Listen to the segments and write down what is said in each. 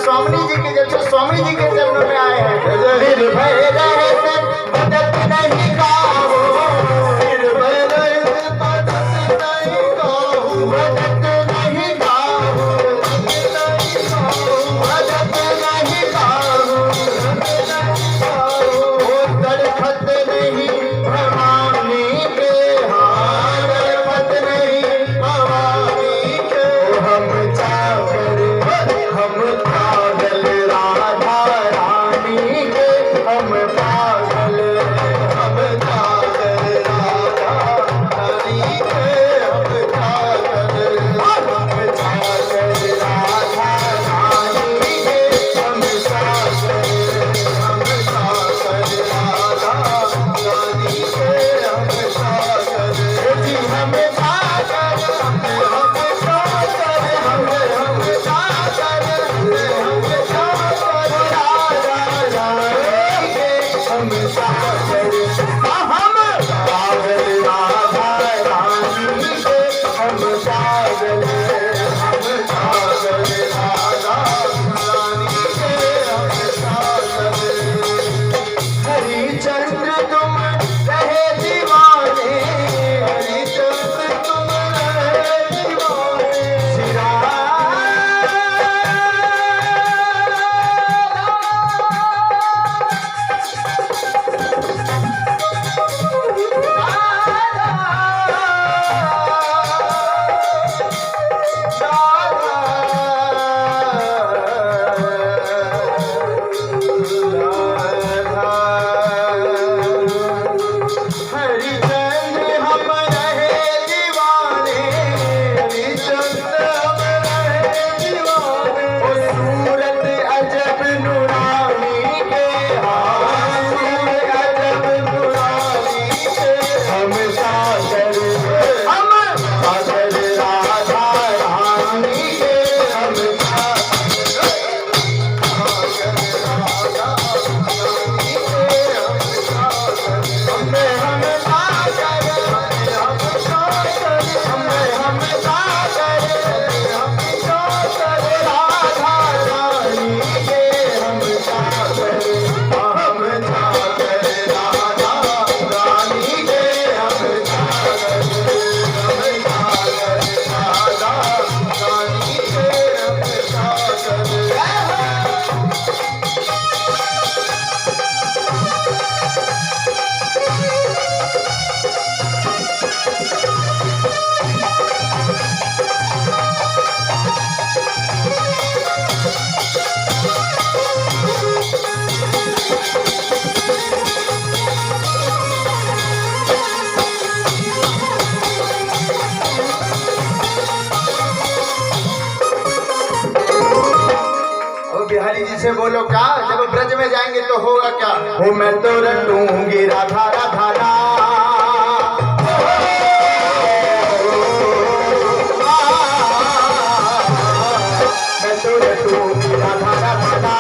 स्वामी जी के जैसे स्वामी जी के चरणों में आए हैं। निर्भय रहे से मदद नहीं काहू, निर्भय रहे से मदद नहीं काहू, मदद नहीं काहू, मदद नहीं काहू, वो तड़फत नहीं भवानी के, हाँ तड़फत नहीं भवानी के। हम चाकर हम पागल राधा रानी के, हम पागल हम पागल राधा रानी के, हम पागल हम चाकर राधा रानी के, हम चाकर हम चाकर राधा रानी के, हम चाकर जी हम चाकर हम चाकर हम चाकर हम चाकर राधा रानी के, हम चाकर हम पागल राधा रानी के, हम पागल राधा रानी के, हम पागल। हरिचंद्र तुम रहे दीवाने, हरिचंद्र तुम रहे दीवाने, श्री हरिचंद्र हम रहे दीवाने, हरिचंद्र हम रहे दीवाने। ओ सूरत अजब नूरानी के, हाँ सूरत अजब नूरानी के, हम सागर हम सागर राधा रानी के, हम सागर राधा रानी के, हम सागर हम सागर हम सागर हम सागर हम सागर राधा रानी के, हम सागर हम सागर राधा रानी के, हम सागर राधा रानी के, हम सागर। ओ बिहारी जी से बोलो क्या, जब ब्रज में जाएंगे तो होगा क्या? हो मैं तो रटूंगी राधा राधा रा, मैं तो रटूंगी राधा राधा रा,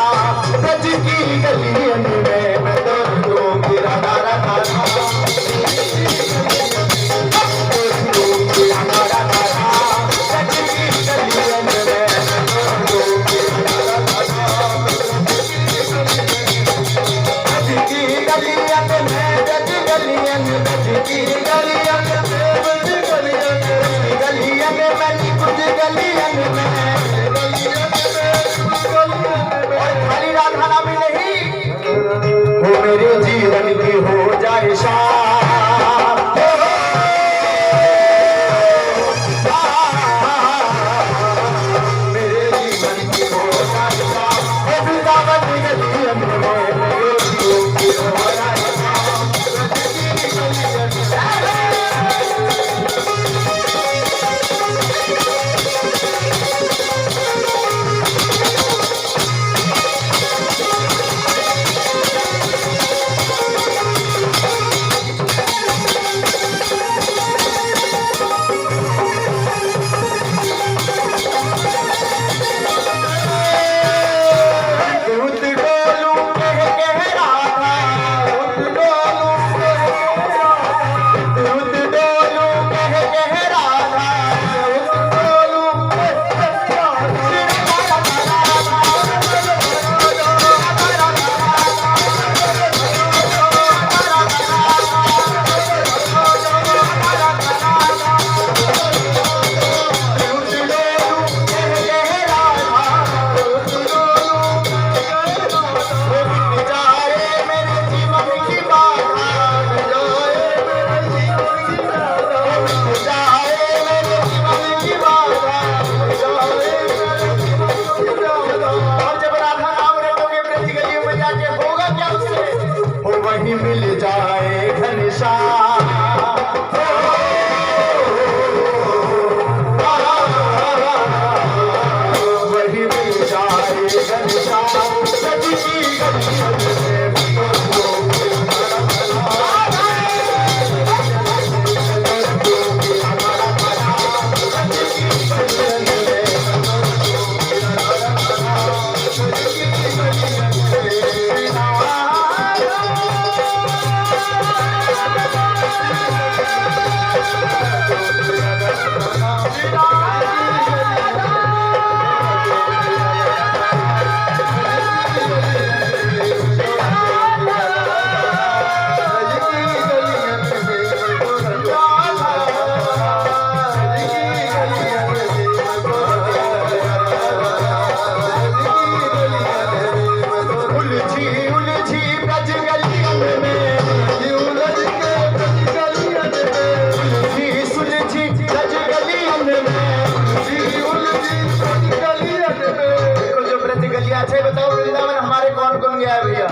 ब्रज की गलियन में मैं तो रटूंगी राधा राधा रा, रटूंगी राधा राधा रा, ब्रज की गलियन में मैं तो रटूंगी राधा राधा रा, ब्रज की गलियन में ब्रज गलियन, ब्रज की गलियन में ब्रज गलियन, गलियन में कुछ गलियन में और खाली राधा नाम ही नहीं, वो मेरे जीवन की हो जाए शाम, मेरे जीवन की हो जाए शाम, वो वृंदावन की गलियन में मेरे जीवन की हो जाए शाम, देखो जो ब्रज गलियां छे, बताओ वृंदावन हमारे कौन कौन गया है भैया?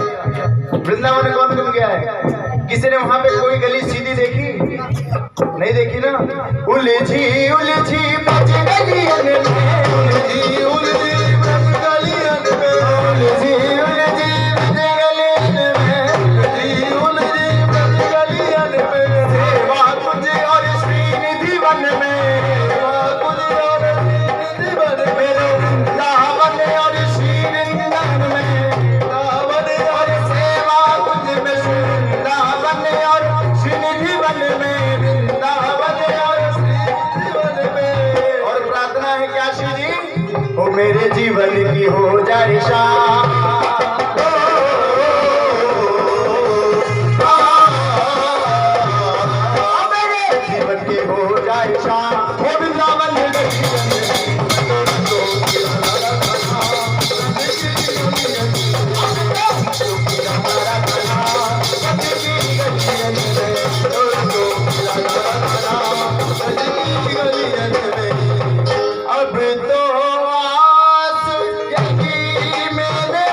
वृंदावन में कौन कौन गया है? किसी ने वहां पे कोई गली सीधी देखी? नहीं देखी ना। उलझी उलझी ब्रज गलियन में, उलझी उलझी ब्रज गलियन में, उलझी उलझी ब्रज गलियन में, उलझी उलझी ब्रज गलियन में, सेवा तुझे और श्रीनिधि वन में, सेवा तुझे और श्रीनिधि वन में, वृंदावन और श्रीवृंदावन में, वृंदावन और सेवा तुझ में, वृंदावन और श्रीनिधि वन में, वृंदावन और श्रीनिधि वन में। और प्रार्थना है क्या श्री जी? ओ मेरे जीवन की हो जाए शाम, मेरे जीवन की हो जाए शाम, ओ वृंदावन में अब तो आस यही मैंने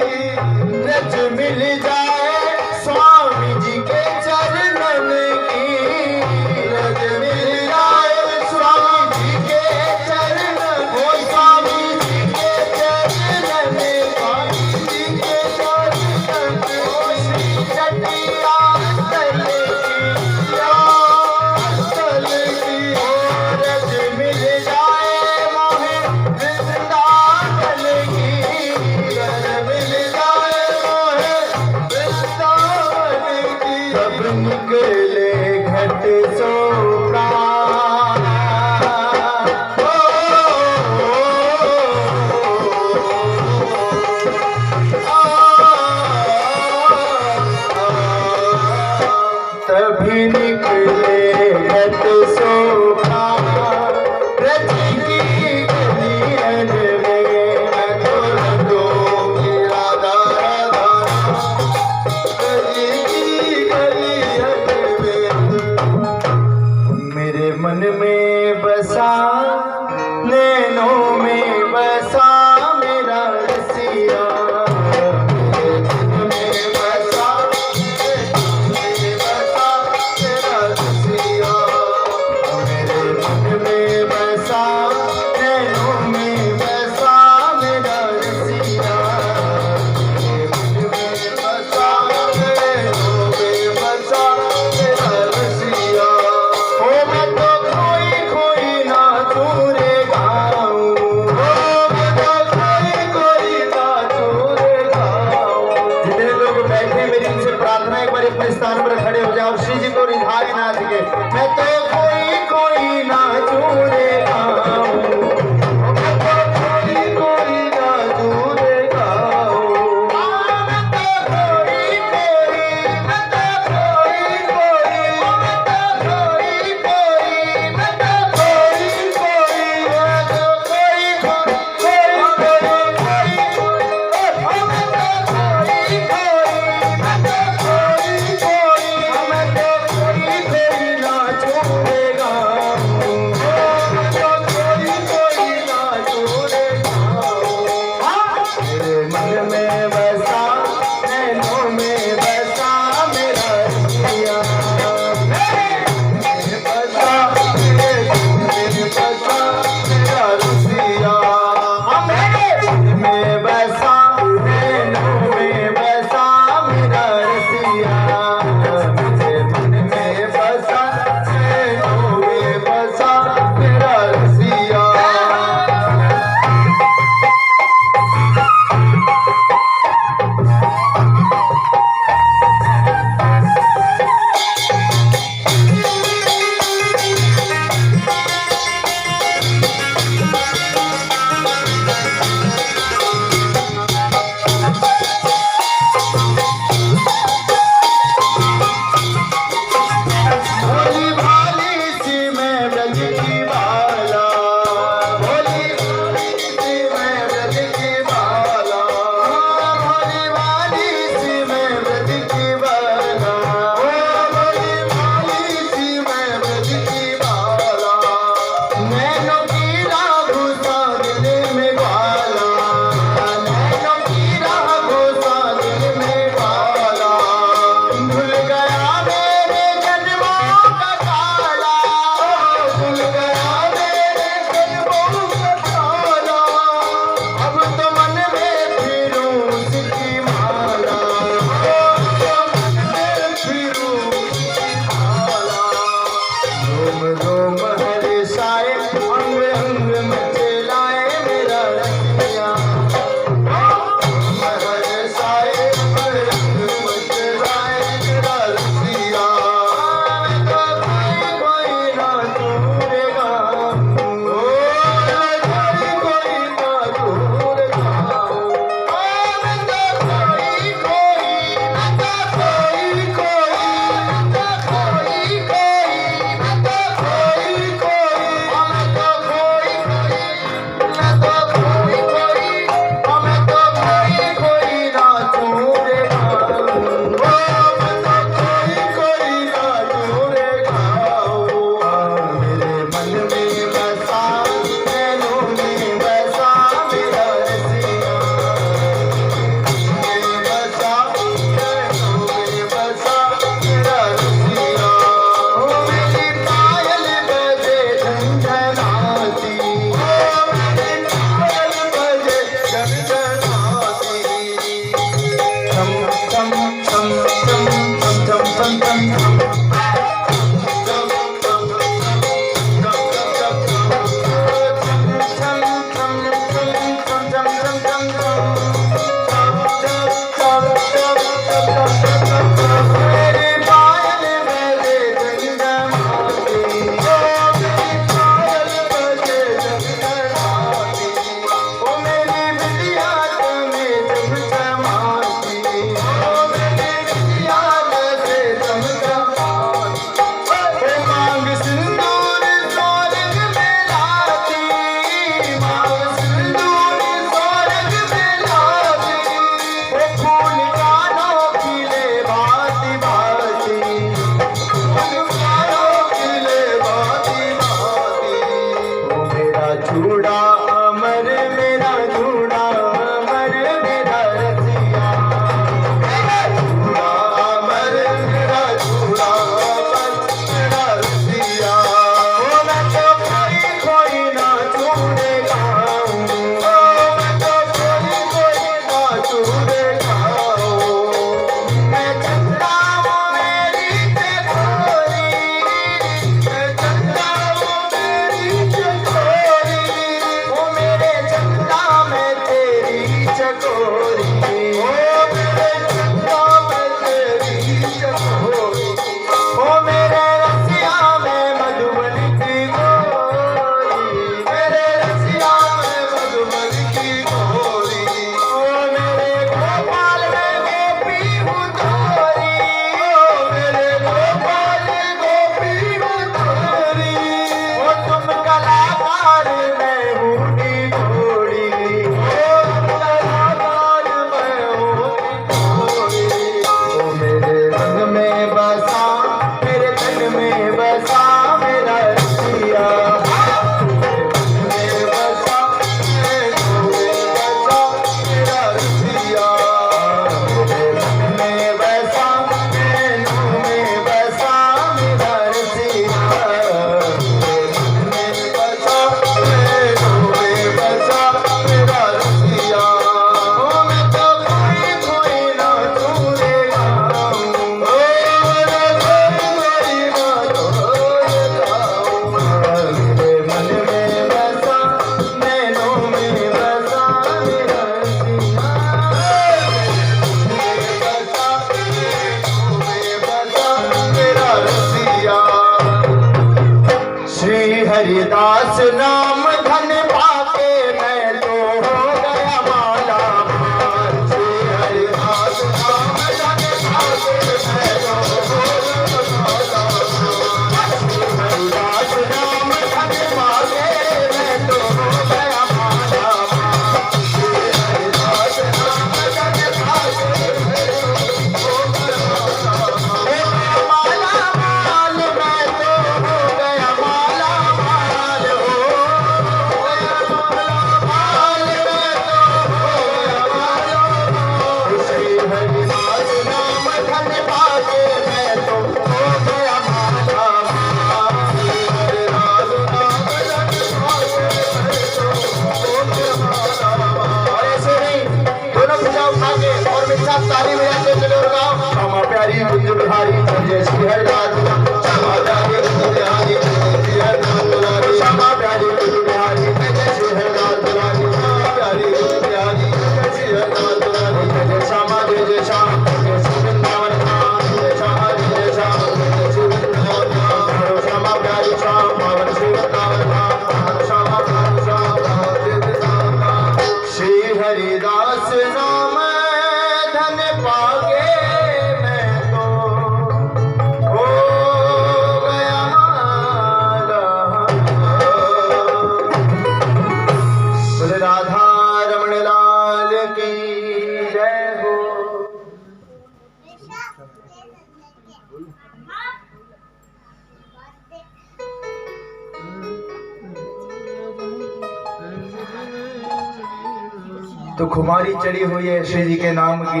तो खुमारी चढ़ी हुई है श्री जी के नाम की।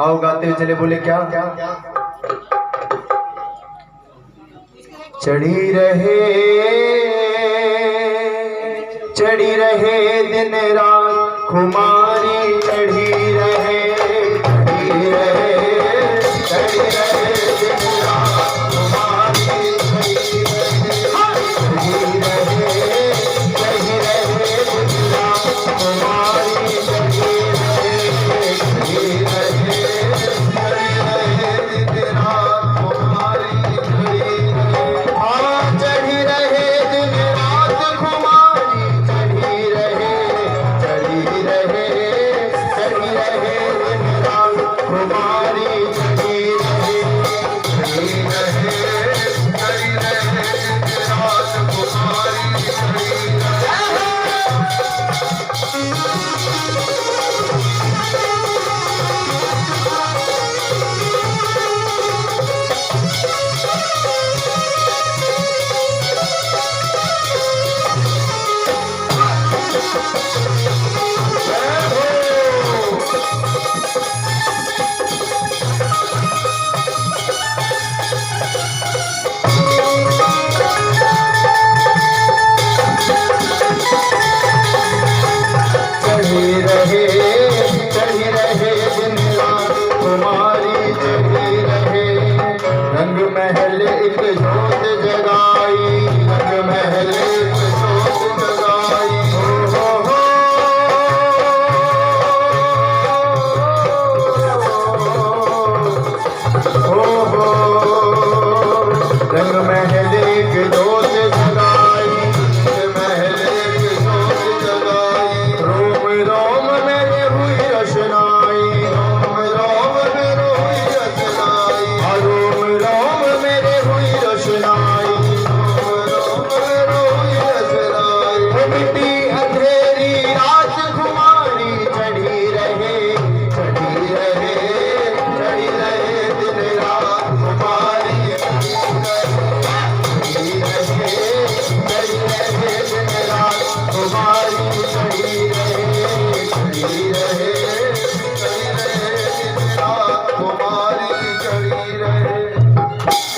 आओ गाते हुए चले, बोले क्या? चढ़ी रहे दिन रात खुमारी, चढ़ी रहे दिन रात खुमारी,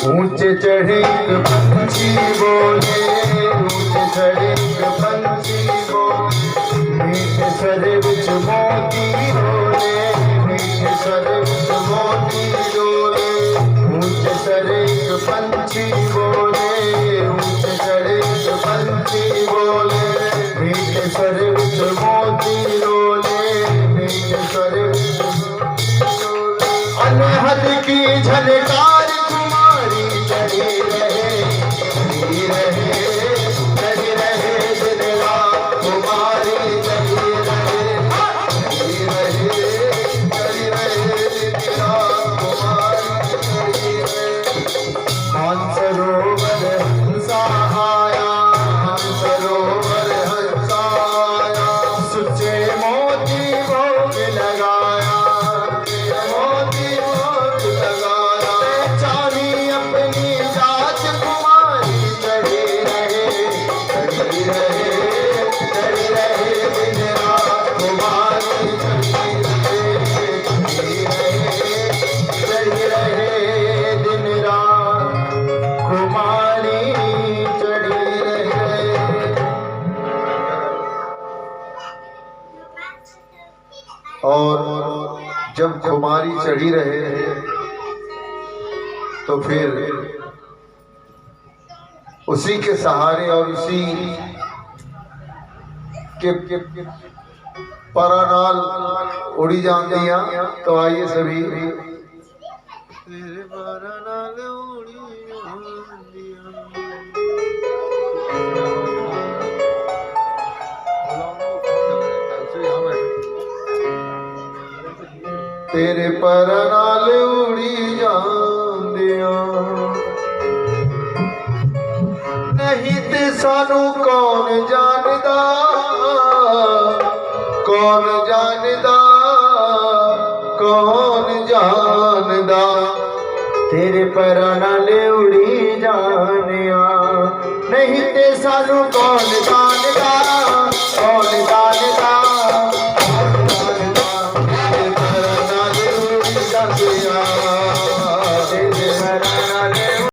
ऊंचे चढ़े पंछी बोले, ऊंचे चढ़े पंछी बोले, मीठे स्वर विच मोती डोले, मीठे स्वर विच मोती डोले। ऊंचे चढ़े पंछी बोले, ऊंचे चढ़े पंछी बोले, मीठे स्वर विच मोती डोले, मीठे स्वर विच मोती डोले। अनहद की झनकार चढ़ी रहे दिन रात खुमारी, चढ़ी रहे दिन रात खुमारी, चढ़ी रहे। मानसरोवर हंसा आया, मानसरोवर हंसा आया, सुचे मोती भोग लगाया, मोती भोग लगाया। चांदी अपनी जात खुमारी, चढ़ी रहे दिन रात खुमारी, चढ़ी रहे दिन रात खुमारी, चढ़ी रहे। और जब खुमारी चढ़ी रहे तो फिर उसी के सहारे और उसी के परानाल उड़ी जान दिया। तो आइए सभी, तेरे परानाल उड़ी जान दिया, नहीं ते सानू कौन जानदा, कौन जानदा, कौन जानदा। तेरे परां नाल उड़ी जानिया, नहीं ते सानू कौन